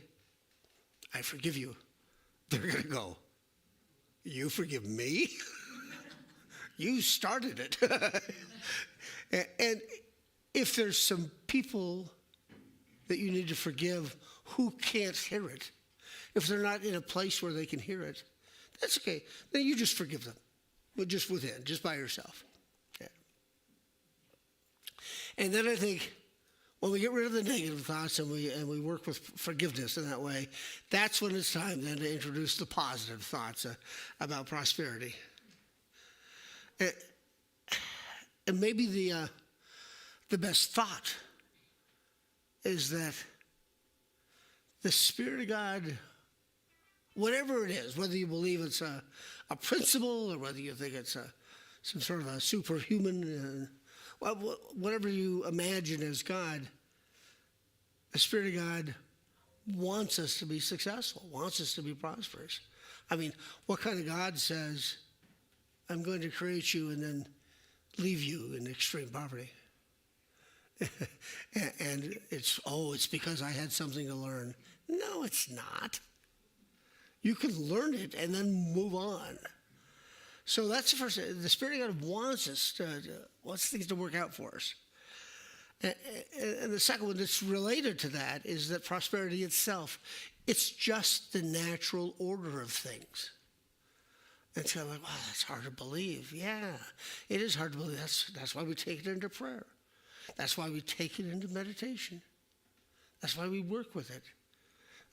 I forgive you, they're going to go, you forgive me? You started it. And if there's some people that you need to forgive who can't hear it, if they're not in a place where they can hear it, that's okay. Then you just forgive them, just within, just by yourself. Yeah. And then I think when we get rid of the negative thoughts and we work with forgiveness in that way, that's when it's time then to introduce the positive thoughts about prosperity. And maybe the best thought is that the Spirit of God, whatever it is, whether you believe it's a principle or whether you think it's some sort of a superhuman, whatever you imagine as God, the Spirit of God wants us to be successful, wants us to be prosperous. I mean, what kind of God says, I'm going to create you and then leave you in extreme poverty? And it's because I had something to learn. No, it's not. You can learn it and then move on. So that's the first thing. The Spirit of God wants things to work out for us. And the second one that's related to that is that prosperity itself, it's just the natural order of things. And so I'm like, wow, that's hard to believe. Yeah, it is hard to believe. That's why we take it into prayer. That's why we take it into meditation. That's why we work with it.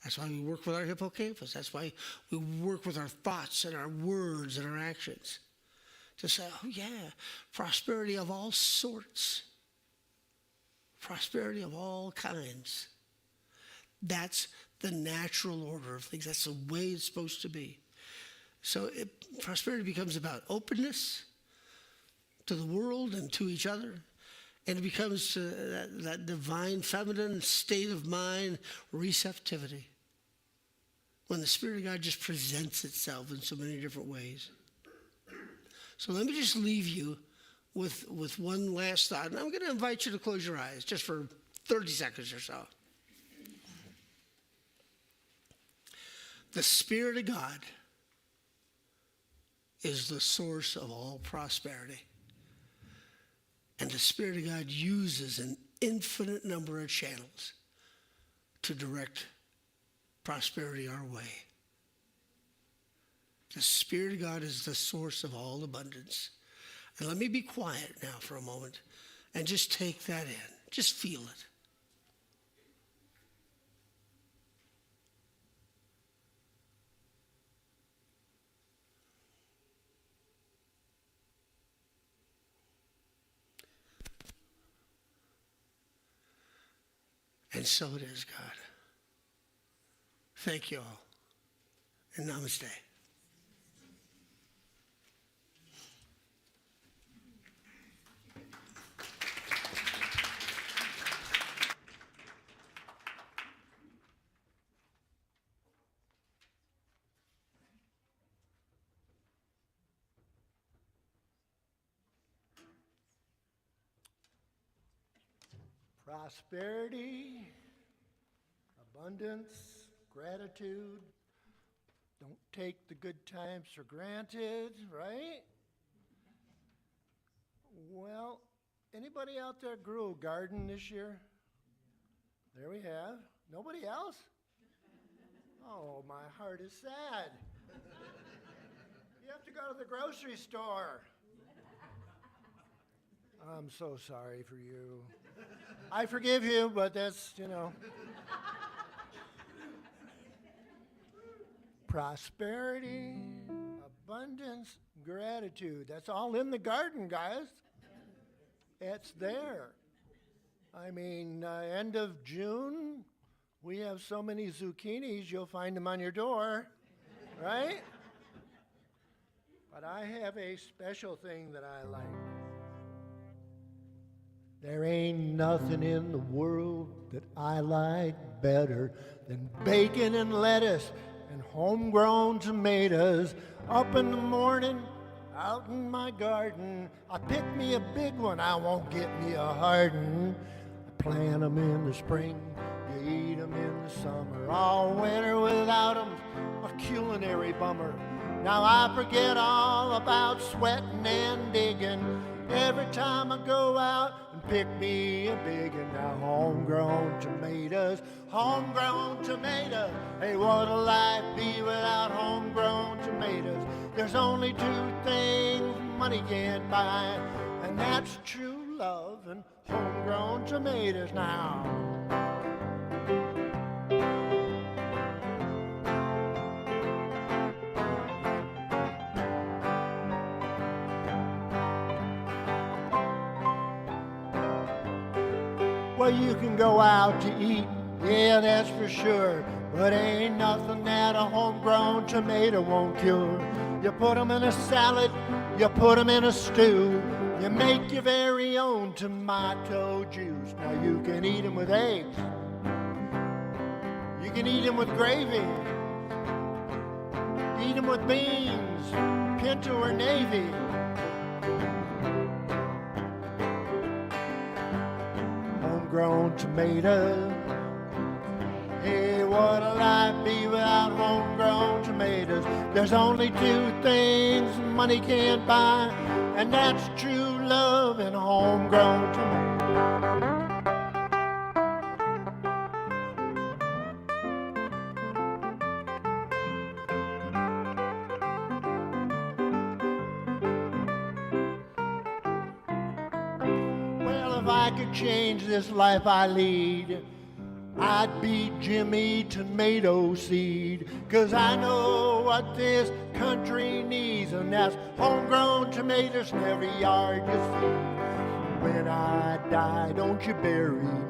That's why we work with our hippocampus. That's why we work with our thoughts and our words and our actions. To say, oh yeah, prosperity of all sorts. Prosperity of all kinds. That's the natural order of things. That's the way it's supposed to be. So prosperity becomes about openness to the world and to each other. And it becomes that divine feminine state of mind, receptivity. When the Spirit of God just presents itself in so many different ways. So let me just leave you with one last thought. And I'm going to invite you to close your eyes just for 30 seconds or so. The Spirit of God is the source of all prosperity. And the Spirit of God uses an infinite number of channels to direct prosperity our way. The Spirit of God is the source of all abundance. And let me be quiet now for a moment and just take that in. Just feel it. And so it is, God. Thank you all. And namaste. Prosperity, abundance, gratitude. Don't take the good times for granted, right? Well, anybody out there grew a garden this year? There we have. Nobody else? Oh, my heart is sad. You have to go to the grocery store. I'm so sorry for you. I forgive you, but that's, Prosperity, abundance, gratitude. That's all in the garden, guys. It's there. I mean, end of June, we have so many zucchinis, you'll find them on your door, right? But I have a special thing that I like. There ain't nothing in the world that I like better than bacon and lettuce and homegrown tomatoes. Up in the morning, out in my garden, I pick me a big one, I won't get me a hard one. I plant them in the spring, you eat them in the summer. All winter without them, a culinary bummer. Now I forget all about sweating and digging every time I go out and pick me a big one. Now homegrown tomatoes, homegrown tomatoes. Hey, what'll life be without homegrown tomatoes? There's only two things money can't buy, and that's true love and homegrown tomatoes now. Well, you can go out to eat, yeah, that's for sure. But ain't nothing that a homegrown tomato won't cure. You put them in a salad, you put them in a stew. You make your very own tomato juice. Now you can eat them with eggs. You can eat them with gravy. Eat them with beans, pinto or navy. Homegrown tomatoes. Hey, what'll life be without homegrown tomatoes? There's only two things money can't buy, and that's true love and homegrown tomatoes. Well, if I could change this life I lead, I'd be Jimmy Tomato Seed, 'cause I know what this country needs, and that's homegrown tomatoes in every yard you see. When I die, don't you bury me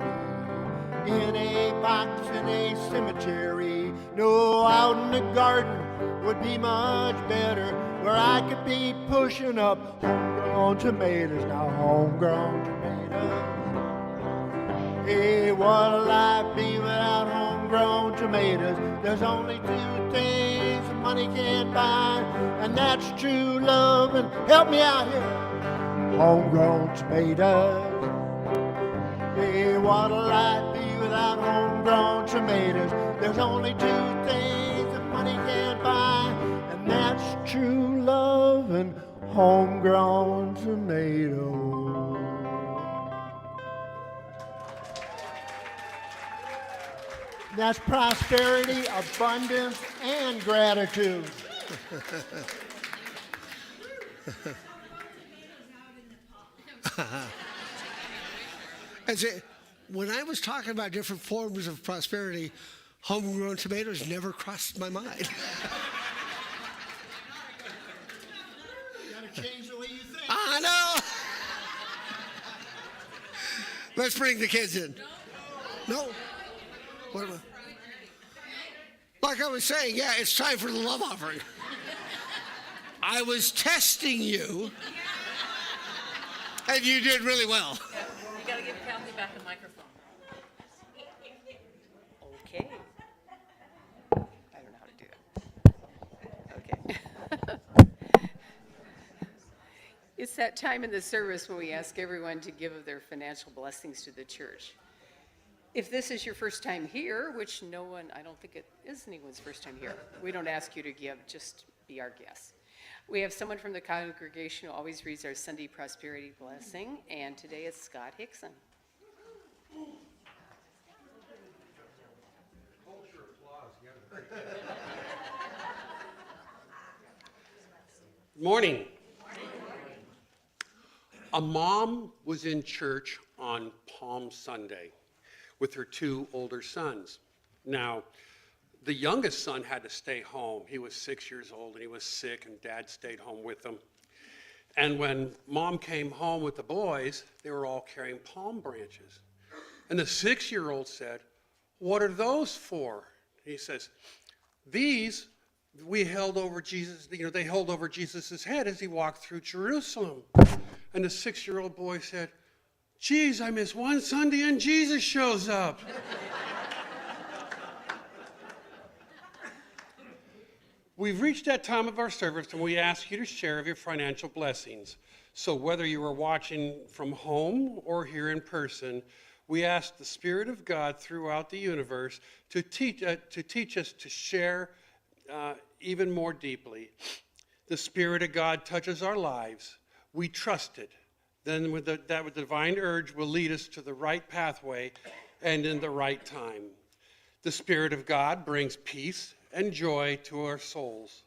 in a box in a cemetery. No, out in the garden would be much better, where I could be pushing up homegrown tomatoes. Now homegrown tomatoes. Hey, what'll life be without homegrown tomatoes? There's only two things that money can't buy, and that's true love and, help me out here, homegrown tomatoes. Hey, what'll life be without homegrown tomatoes? There's only two things that money can't buy, and that's true love and homegrown tomatoes. That's prosperity, abundance, and gratitude. When I was talking about different forms of prosperity, homegrown tomatoes never crossed my mind. You gotta change the way you think. I know. Let's bring the kids in. No. What am I? Like I was saying, yeah, it's time for the love offering. I was testing you, and you did really well. You gotta give Kathy back the microphone. Okay. I don't know how to do it. Okay. It's that time in the service when we ask everyone to give of their financial blessings to the church. If this is your first time here, which no one, I don't think it is anyone's first time here, we don't ask you to give, just be our guest. We have someone from the congregation who always reads our Sunday prosperity blessing, and today it's Scott Hickson. Morning. A mom was in church on Palm Sunday with her two older sons. Now, the youngest son had to stay home. He was 6 years old and he was sick, and Dad stayed home with him. And when Mom came home with the boys, they were all carrying palm branches. And the 6-year-old said, "What are those for?" He says, "These we held over Jesus, they held over Jesus' head as he walked through Jerusalem." And the 6-year-old boy said, Geez, I miss one Sunday and Jesus shows up. We've reached that time of our service and we ask you to share of your financial blessings. So whether you are watching from home or here in person, we ask the Spirit of God throughout the universe to teach us to share even more deeply. The Spirit of God touches our lives. We trust it. Then that divine urge will lead us to the right pathway and in the right time. The Spirit of God brings peace and joy to our souls.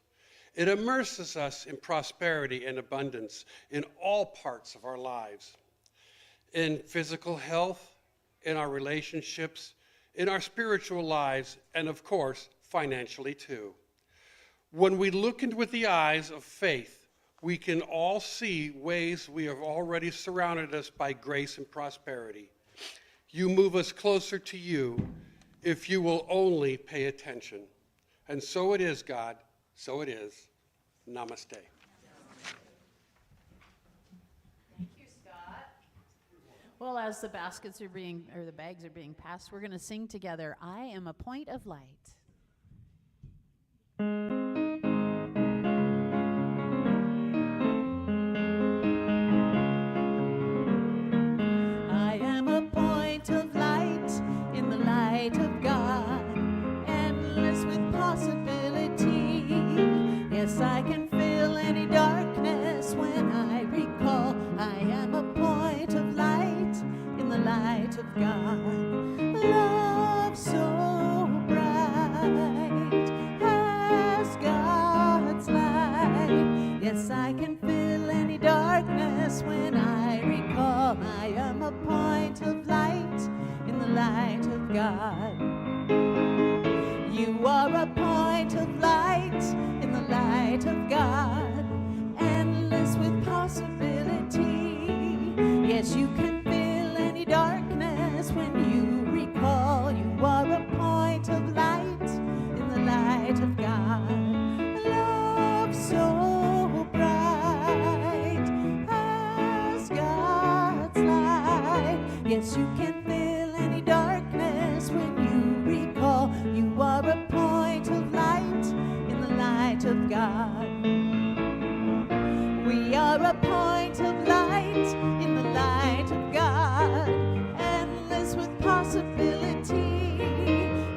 It immerses us in prosperity and abundance in all parts of our lives. In physical health, in our relationships, in our spiritual lives, and of course, financially too. When we look into with the eyes of faith, we can all see ways we have already surrounded us by grace and prosperity. You move us closer to you if you will only pay attention. And so it is, God, so it is. Namaste. Thank you, Scott. Well, as the bags are being passed, we're going to sing together, I Am a Point of Light. I am a point of light in the light of God, endless with possibility. Yes, I can feel any darkness when I recall I am a point of light in the light of God. Love so bright as God's light. Yes, I can feel any darkness when I recall I am a point of light in the light of God. You are a point of light in the light of God, endless with possibility. Yes, you can feel any darkness when you recall you are a point of light in the light of God. Love so bright as God's light. Yes, you can feel any darkness when you recall you are a point of light in the light of God. We are a point of light in the light of God, endless with possibility.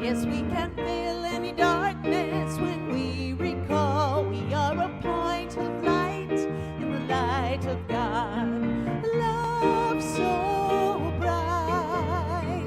Yes, we can feel any darkness when we recall we are a point of light in the light of God. Love so bright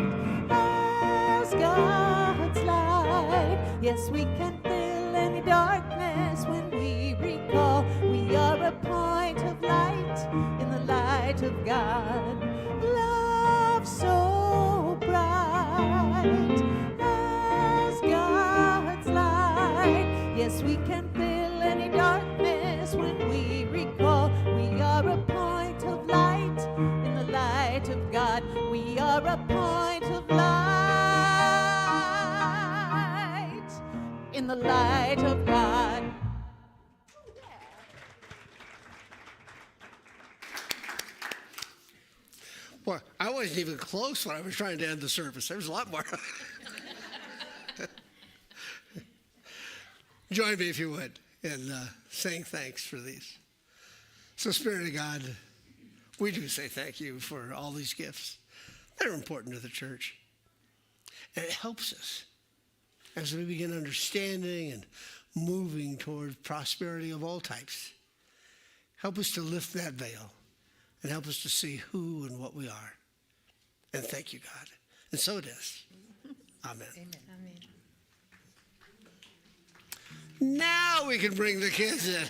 as God's light. Yes, we can feel any darkness when we recall we are a point of light in the light of God. Love so bright as God's light. Yes, we can feel any darkness when we recall we are a point of light in the light of God. We are a point of light in the light of God. Boy, I wasn't even close when I was trying to end the service. There was a lot more. Join me, if you would, in saying thanks for these. So, Spirit of God, we do say thank you for all these gifts. They're important to the church. And it helps us as we begin understanding and moving toward prosperity of all types. Help us to lift that veil and help us to see who and what we are. And thank you, God. And so it is. Amen. Amen. Now we can bring the kids in.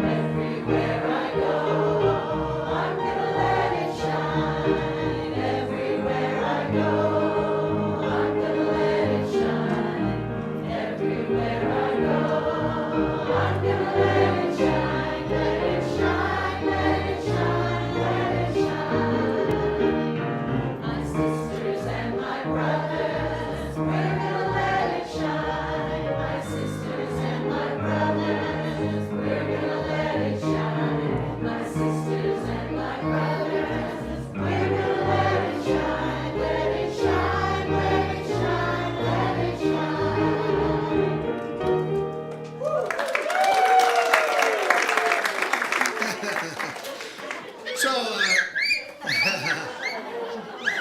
Everywhere I go, I'm gonna let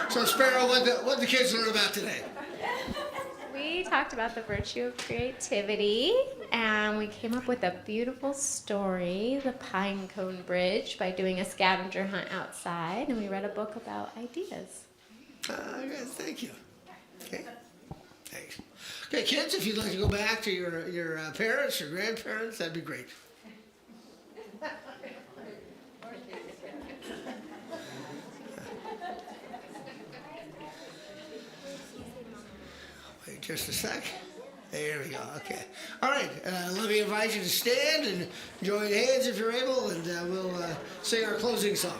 So Sparrow, what the kids learn about today? We talked about the virtue of creativity, and we came up with a beautiful story, The Pine Cone Bridge, by doing a scavenger hunt outside, and we read a book about ideas. Yes, thank you. Okay, thanks. Okay, kids, if you'd like to go back to your parents or grandparents, that'd be great. Wait just a sec. There we go. Okay. All right. Let me invite you to stand and join hands if you're able, and we'll sing our closing song.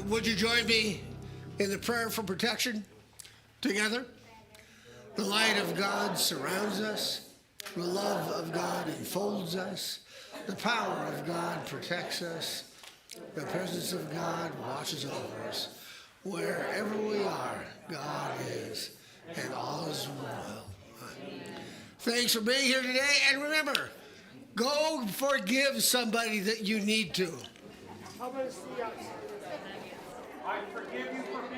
Would you join me in the prayer for protection together? The light of God surrounds us. The love of God enfolds us. The power of God protects us. The presence of God watches over us. Wherever we are, God is, and all is well. Thanks for being here today, and remember, go forgive somebody that you need to. I forgive you for being